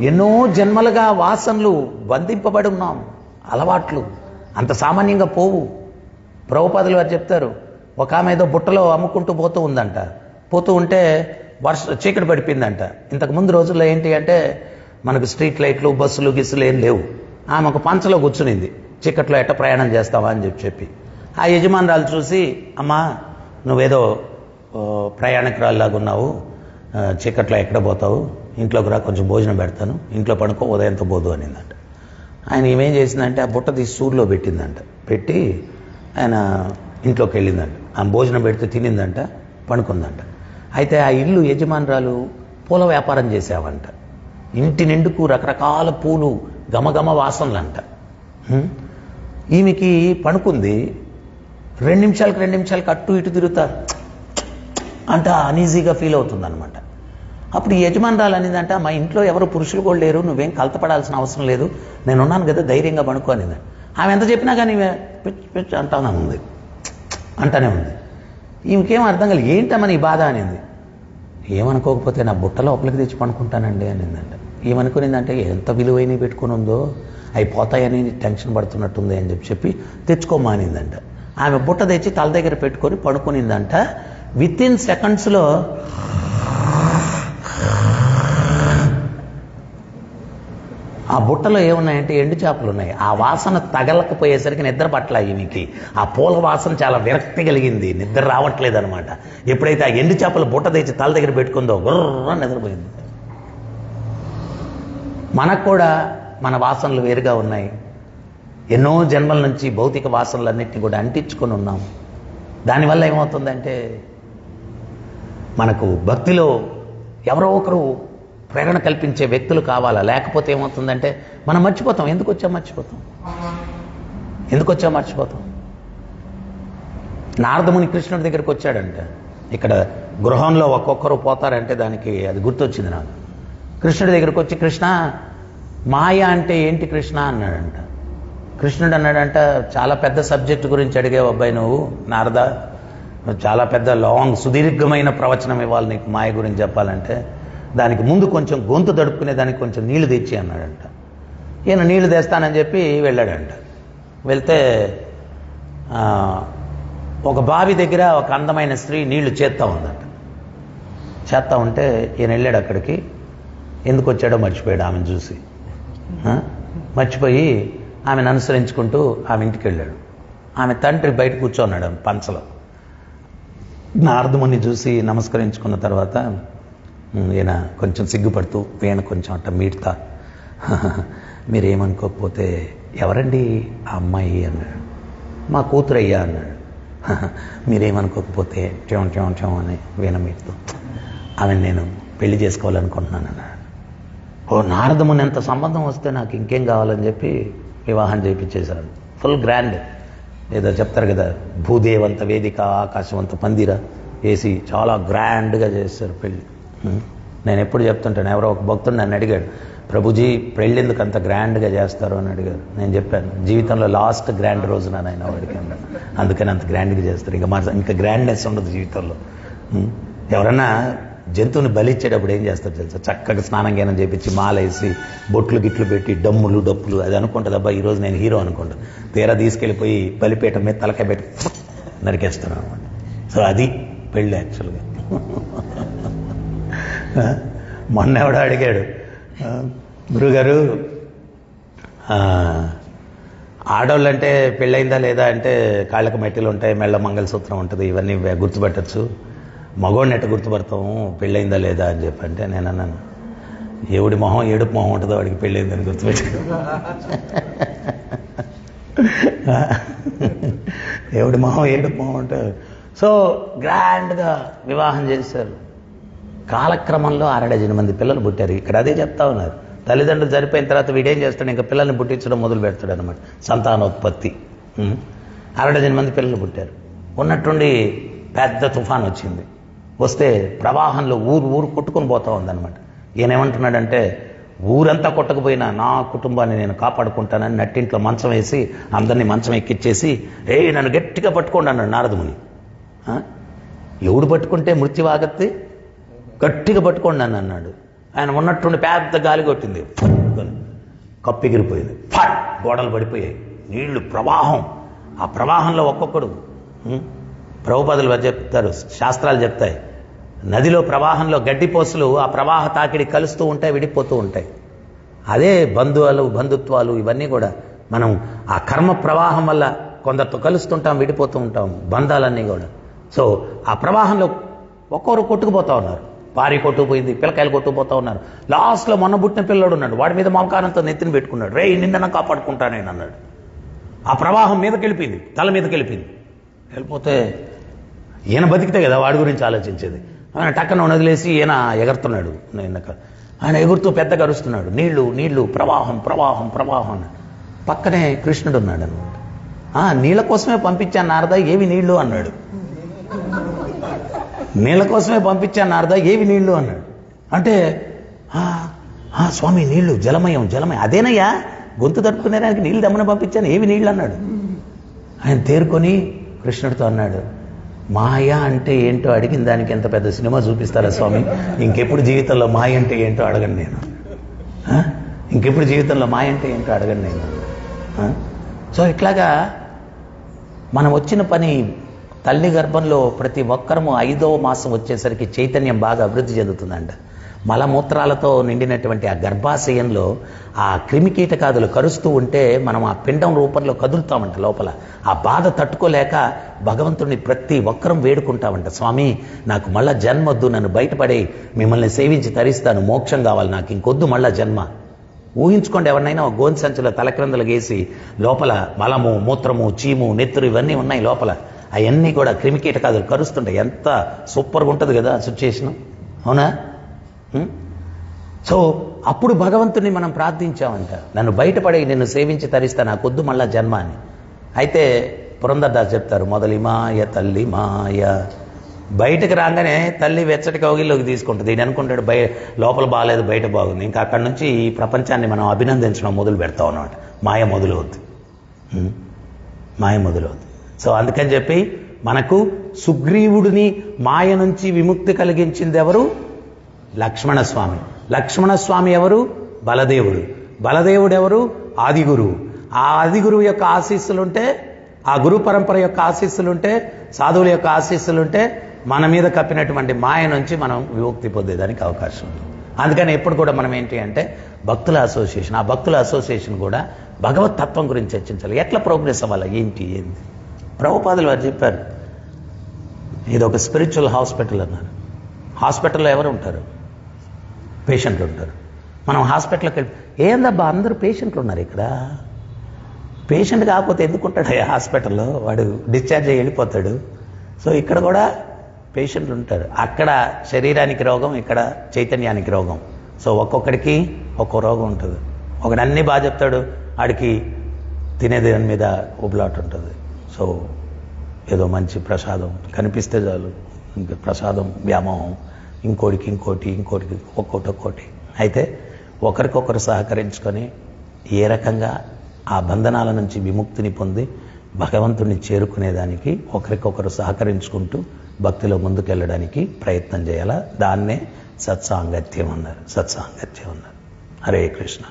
ఎన్నో జన్మలుగా వాసనలు బంధింపబడి ఉన్నాం. అలవాట్లు అంత సామాన్యంగా పోవు. ప్రభుపాదులు వారు చెప్తారు, ఒక ఆమె ఏదో బుట్టలో అమ్ముకుంటూ పోతూ ఉందంట. పోతూ ఉంటే చీకటి పడిపోయిందంట. ఇంతకు ముందు రోజుల్లో ఏంటి అంటే మనకు స్ట్రీట్ లైట్లు, బస్సులు గిస్సులు ఏం లేవు. ఆమె ఒక పంచలో కూర్చునింది. చీకట్లో ఎట్ట ప్రయాణం చేస్తావా అని చెప్పి ఆ యజమానురాలు చూసి, అమ్మా నువ్వేదో ప్రయాణికురాల్లాగా ఉన్నావు, చీకట్లో ఎక్కడ పోతావు, ఇంట్లోకి రా, కొంచెం భోజనం పెడతాను, ఇంట్లో పడుకో, ఉదయంతో పోదు అనిందంట. ఆయన ఏమేం చేసిందంటే ఆ బుట్ట తీసి సూర్యులో పెట్టిందంట. పెట్టి ఆయన ఇంట్లోకి వెళ్ళిందంట. ఆమె భోజనం పెడితే తినిందంట, పడుకుందంట. అయితే ఆ ఇల్లు యజమానురాలు పూల వ్యాపారం చేసావంట. ఇంటి నిండుకు రకరకాల పూలు, గమగమ వాసనలంట. ఈమెకి పడుకుంది. 2 నిమిషాలకు అటు ఇటు తిరుగుతా అంట అనీజీగా ఫీల్ అవుతుందన్నమాట. అప్పుడు ఈ యజమానురాలు అనిందంట, మా ఇంట్లో ఎవరు పురుషులు కూడా లేరు, నువ్వేం కలతపడాల్సిన అవసరం లేదు, నేను ఉన్నాను కదా, ధైర్యంగా పడుకో అనిందంట. ఆమె ఎంత చెప్పినా కానీ పిచ్చి అంటానే ఉంది. ఈమెకేం అర్థం కాలేదు. ఏంటమ్మని ఈ బాధ అనింది. ఏమనుకోకపోతే నా బుట్ట లోపలికి తెచ్చి పడుకుంటానండి అనిందంట. ఏమనుకునిందంటే ఎంత విలువైనవి పెట్టుకుని ఉందో అవి పోతాయని టెన్షన్ పడుతున్నట్టుంది అని చెప్పి తెచ్చుకోమా అనిందంట. ఆమె బుట్ట తెచ్చి తల దగ్గర పెట్టుకొని పడుకునిందంట. వితిన్ సెకండ్స్లో ఆ బుట్టలో ఏమున్నాయంటే ఎండు చేపలు ఉన్నాయి. ఆ వాసన తగలకపోయేసరికి నిద్ర పట్ల ఈమెకి ఆ పూల వాసన చాలా విరక్తి కలిగింది. నిద్ర రావట్లేదు అనమాట. ఎప్పుడైతే ఆ ఎండు చేపల బుట్ట తెచ్చి తల దగ్గర పెట్టుకుందో గుర్ర నిద్రపోయింది. మనకు కూడా మన వాసనలు వేరుగా ఉన్నాయి. ఎన్నో జన్మల నుంచి భౌతిక వాసనలన్నింటినీ కూడా అంటించుకొని ఉన్నాం. దానివల్ల ఏమవుతుందంటే మనకు భక్తిలో ఎవరో ఒకరు ప్రేరణ కల్పించే వ్యక్తులు కావాలా, లేకపోతే ఏమవుతుందంటే మనం మర్చిపోతాం. ఎందుకు వచ్చా మర్చిపోతాం. నారదముని కృష్ణుడి దగ్గరికి వచ్చాడంట. ఇక్కడ గృహంలో ఒక్కొక్కరు పోతారంటే దానికి అది గుర్తొచ్చింది నాకు. కృష్ణుడి దగ్గరికి వచ్చి, కృష్ణ మాయ అంటే ఏంటి కృష్ణ అన్నాడంట. కృష్ణుడు అన్నాడంట, చాలా పెద్ద సబ్జెక్టు గురించి అడిగావు అబ్బాయి నువ్వు నారద, చాలా పెద్ద లాంగ్ సుదీర్ఘమైన ప్రవచనం ఇవ్వాలి నీకు మాయ గురించి చెప్పాలంటే. దానికి ముందు కొంచెం గొంతు దడుపుకునే దానికి కొంచెం నీళ్లు తెచ్చి అన్నాడంట. ఈయన నీళ్లు తెస్తానని చెప్పి వెళ్ళాడంట. వెళ్తే ఒక బావి దగ్గర ఒక అందమైన స్త్రీ నీళ్లు చేస్తూ ఉంటే ఈయన వెళ్ళాడు అక్కడికి. ఎందుకు వచ్చాడో మర్చిపోయాడు. ఆమెను చూసి మర్చిపోయి ఆమెను అనుసరించుకుంటూ ఆమె ఇంటికి వెళ్ళాడు. ఆమె తండ్రి బయట కూర్చోన్నాడు పంచలో. నారదముని చూసి నమస్కరించుకున్న తర్వాత ఈయన కొంచెం సిగ్గుపడుతూ వీణ కొంచెం అట్ట మీటుతా, మీరేమనుకోకపోతే ఎవరండి ఆ అమ్మాయి అన్నాడు. మా కూతురయ్యా అన్నాడు. మీరేమనుకోకపోతే చం అని వీణ మీటుతూ ఆమెను నేను పెళ్లి చేసుకోవాలనుకుంటున్నాను అన్నాడు. ఓ నారదముని ఎంత సంబంధం వస్తే నాకు ఇంకేం కావాలని చెప్పి వివాహం చేయించేశాడు. ఫుల్ గ్రాండ్, ఏదో చెప్తారు కదా, భూదేవంత వేదిక ఆకాశవంత పందిర వేసి చాలా గ్రాండ్గా చేస్తారు పెళ్ళి. నేను ఎప్పుడు చెప్తుంటాను, ఎవరో ఒక భక్తుడు నన్ను అడిగాడు, ప్రభుజీ పెళ్ళి ఎందుకు అంత గ్రాండ్గా చేస్తారు అని అడిగారు. నేను చెప్పాను, జీవితంలో లాస్ట్ గ్రాండ్ రోజు నాయన వాడికి అన్నాడు, అందుకని అంత గ్రాండ్గా చేస్తారు. ఇంకా గ్రాండ్నెస్ ఉండదు జీవితంలో. ఎవరన్నా జంతువుని బలిచ్చేటప్పుడు ఏం చేస్తారు తెలుసా, చక్కగా స్నానం జ్ఞానం చేపించి మాలేసి బొట్లు గిట్లు పెట్టి డమ్ములు డప్పులు అది అనుకుంటుంది, అబ్బా ఈరోజు నేను హీరో అనుకుంటాను. తీరా తీసుకెళ్ళిపోయి బలిపీఠం మీద తలకాయ పెట్టి నరికేస్తాను అనమాట. సో అది పెళ్ళి యాక్చువల్గా. మొన్న ఎవడో అడిగాడు, గురుగారు ఆడవాళ్ళంటే పెళ్ళయిందా లేదా అంటే కాళ్ళకి మెట్టెలు ఉంటాయి, మెళ్ళ మంగళసూత్రం ఉంటుంది, ఇవన్నీ గుర్తుపెట్టచ్చు. మగవాడిని ఎట్ట గుర్తుపడతాము పెళ్ళయిందా లేదా అని చెప్పంటే నేను అన్నాను, ఏడుపు మొహం ఉంటుందో వాడికి పెళ్ళయిందని గుర్తుపెట్టాడు. ఏడుపు మొహం ఉంటుంది. సో గ్రాండ్గా వివాహం చేశారు. కాలక్రమంలో 6 మంది పిల్లలు పుట్టారు. ఇక్కడ అదే చెప్తా ఉన్నారు, తల్లిదండ్రులు చనిపోయిన తర్వాత వీడేం చేస్తాడు, ఇంకా పిల్లల్ని పుట్టించడం మొదలు పెడతాడు అనమాట, సంతానోత్పత్తి. 6 మంది పిల్లలు పుట్టారు. ఉన్నట్టుండి పెద్ద తుఫాన్ వచ్చింది. వస్తే ప్రవాహంలో ఊరు కొట్టుకొని పోతా ఉందన్నమాట. ఈయన ఏమంటున్నాడంటే, ఊరంతా కొట్టకపోయినా నా కుటుంబాన్ని నేను కాపాడుకుంటానని నట్టింట్లో మంచం వేసి అందరినీ మంచం ఎక్కిచ్చేసి, నన్ను గట్టిగా పట్టుకోండి అన్నాడు నారదముని. ఎవడు పట్టుకుంటే మృత్యువాగత్తి, గట్టిగా పట్టుకోండి అని అన్నాడు. ఆయన ఉన్నట్టుండి పెద్ద గాలి కొట్టింది, కప్పు ఎగిరిపోయింది, ఫట్ గోడలు పడిపోయాయి, నీళ్లు ప్రవాహం. ఆ ప్రవాహంలో ఒక్కొక్కడు ప్రభుపాదులు చెప్తారు, శాస్త్రాలు చెప్తాయి, నదిలో ప్రవాహంలో గడ్డిపోసులు ఆ ప్రవాహ తాకిడి కలుస్తూ ఉంటాయి, విడిపోతూ ఉంటాయి. అదే బంధుత్వాలు ఇవన్నీ కూడా మనం ఆ కర్మ ప్రవాహం వల్ల కొందరితో కలుస్తుంటాం, విడిపోతూ ఉంటాం, బంధాలన్నీ కూడా. సో ఆ ప్రవాహంలో ఒక్కొక్కరు కొట్టుకుపోతా ఉన్నారు, భార్య కొట్టుకుపోయింది, పిల్లకాయలు కొట్టుకుపోతా ఉన్నారు. లాస్ట్లో మొన్న పుట్టిన పిల్లడు ఉన్నాడు, వాడి మీద మమకారంతో నెత్తిని పెట్టుకున్నాడు, రే నిన్న కాపాడుకుంటా నేను అన్నాడు. ఆ ప్రవాహం మీదకి వెళ్ళిపోయింది, తల మీదకి వెళ్ళిపోయింది. వెళ్ళిపోతే ఈయన బతికితే కదా వాడి గురించి ఆలోచించేది. ఆయన టక్కన వదిలేసి ఈయన ఎగురుతున్నాడు, ఆయన ఎగురుతూ పెద్దగా అరుస్తున్నాడు, నీళ్లు నీళ్లు ప్రవాహం ప్రవాహం ప్రవాహం. పక్కనే కృష్ణుడు ఉన్నాడు అనమాట. నీళ్ళ కోసమే పంపించాను నారద, ఏవి నీళ్లు అన్నాడు. నీళ్ళ కోసమే పంపించాను నారద, ఏవి నీళ్లు అన్నాడు. అంటే స్వామి నీళ్లు జలమయం జలమయం, అదేనయ్యా గొంతు తట్టుకునేదానికి నీళ్ళు దమ్మని పంపించాను, ఏవి నీళ్ళు అన్నాడు. ఆయన తేరుకొని కృష్ణుడితో అన్నాడు, మాయ అంటే ఏంటో అడిగిన దానికి ఎంత పెద్ద సినిమా చూపిస్తారా స్వామి, ఇంకెప్పుడు జీవితంలో మాయ అంటే ఏంటో అడగను నేను, ఇంకెప్పుడు జీవితంలో మాయ అంటే ఏంటో అడగను నేను. సో ఇట్లాగా మనం వచ్చిన పని, తల్లి గర్భంలో ప్రతి ఒక్కరము 5వ మాసం వచ్చేసరికి చైతన్యం బాగా అభివృద్ధి చెందుతుందంట. మలమూత్రాలతో నిండినటువంటి ఆ గర్భాశయంలో ఆ క్రిమికీటకాదులు కరుస్తూ ఉంటే మనం ఆ పిండం రూపంలో కదులుతామంట. లోపల ఆ బాధ తట్టుకోలేక భగవంతుడిని ప్రతి ఒక్కరం వేడుకుంటామంట, స్వామి నాకు మళ్ళా జన్మొద్దు, నన్ను బయటపడే, మిమ్మల్ని సేవించి తరిస్తాను, మోక్షం కావాలి నాకు, ఇంకొద్దు మళ్ళా జన్మ. ఊహించుకోండి, ఎవరినైనా ఒక గోంతి సంచులో తలక్రిందలు గేసి లోపల మలము మూత్రము చీము నెత్తురు ఇవన్నీ ఉన్నాయి లోపల, అవన్నీ కూడా క్రిమికీటకాదులు కరుస్తుంటాయి. ఎంత సూపర్గా ఉంటుంది కదా సిచ్యుయేషన్, అవునా? సో అప్పుడు భగవంతుని మనం ప్రార్థించామంట, నన్ను బయటపడి నిన్ను సేవించి తరిస్తా, నాకొద్దు మళ్ళా జన్మ అని. అయితే పురంధర్దాస్ చెప్తారు, మొదలి మాయ తల్లి మాయ, బయటకు రాగానే తల్లి వెచ్చటి కౌగిల్లోకి తీసుకుంటుంది. ఈయన అనుకుంటాడు లోపల బాగాలేదు, బయట బాగుంది, ఇంకా అక్కడి నుంచి ఈ ప్రపంచాన్ని మనం అభినందించడం మొదలు పెడతాం అన్నమాట. మాయ మొదలవుద్ది, మాయ మొదలవుద్ది. సో అందుకని చెప్పి మనకు సుగ్రీవుడిని మాయ నుంచి విముక్తి కలిగించింది ఎవరు? లక్ష్మణస్వామి. లక్ష్మణస్వామి ఎవరు? బలదేవుడు. బలదేవుడు ఎవరు? ఆదిగురువు. ఆ ఆదిగురువు యొక్క ఆశీస్సులుంటే, ఆ గురు పరంపర యొక్క ఆశీస్సులుంటే, సాధువుల యొక్క ఆశీస్సులుంటే మన మీద కప్పినటువంటి మాయ నుంచి మనం విముక్తి పొందేదానికి అవకాశం ఉంది. అందుకని ఎప్పుడు కూడా మనం ఏంటి అంటే భక్తుల అసోసియేషన్, ఆ భక్తుల అసోసియేషన్ కూడా భగవత్ తత్వం గురించి చర్చించాలి, ఎట్లా ప్రోగ్రెస్ అవ్వాలి, ఏంటి. ప్రభుపాదులు వారు చెప్పారు, ఇది ఒక స్పిరిచువల్ హాస్పిటల్ అన్నారు. హాస్పిటల్లో ఎవరు ఉంటారు? పేషెంట్లు ఉంటారు. మనం హాస్పిటల్కి వెళ్ళి, ఏందబ్బా అందరూ పేషెంట్లు ఉన్నారు ఇక్కడ, పేషెంట్ కాకపోతే ఎందుకుంటాడు హాస్పిటల్లో, వాడు డిశ్చార్జ్ అయ్యి వెళ్ళిపోతాడు. సో ఇక్కడ కూడా పేషెంట్లు ఉంటారు. అక్కడ శరీరానికి రోగం, ఇక్కడ చైతన్యానికి రోగం. సో ఒక్కొక్కడికి ఒక్కో రోగం ఉంటుంది. ఒకడు అన్నీ బాగా చెప్తాడు, ఆడికి తినేది దాని మీద ఉబలాట్ ఉంటుంది. సో ఏదో మంచి ప్రసాదం కనిపిస్తే చాలు, ఇంకా ప్రసాదం వ్యామోహం, ఇంకోటికి ఒక్కొక్కటి. అయితే ఒకరికొకరు సహకరించుకొని ఏ రకంగా ఆ బంధనాల నుంచి విముక్తిని పొంది భగవంతుడిని చేరుకునేదానికి ఒకరికొకరు సహకరించుకుంటూ భక్తిలో ముందుకెళ్ళడానికి ప్రయత్నం చేయాలా. దాన్నే సత్సాంగత్యం అన్నారు. హరే కృష్ణ.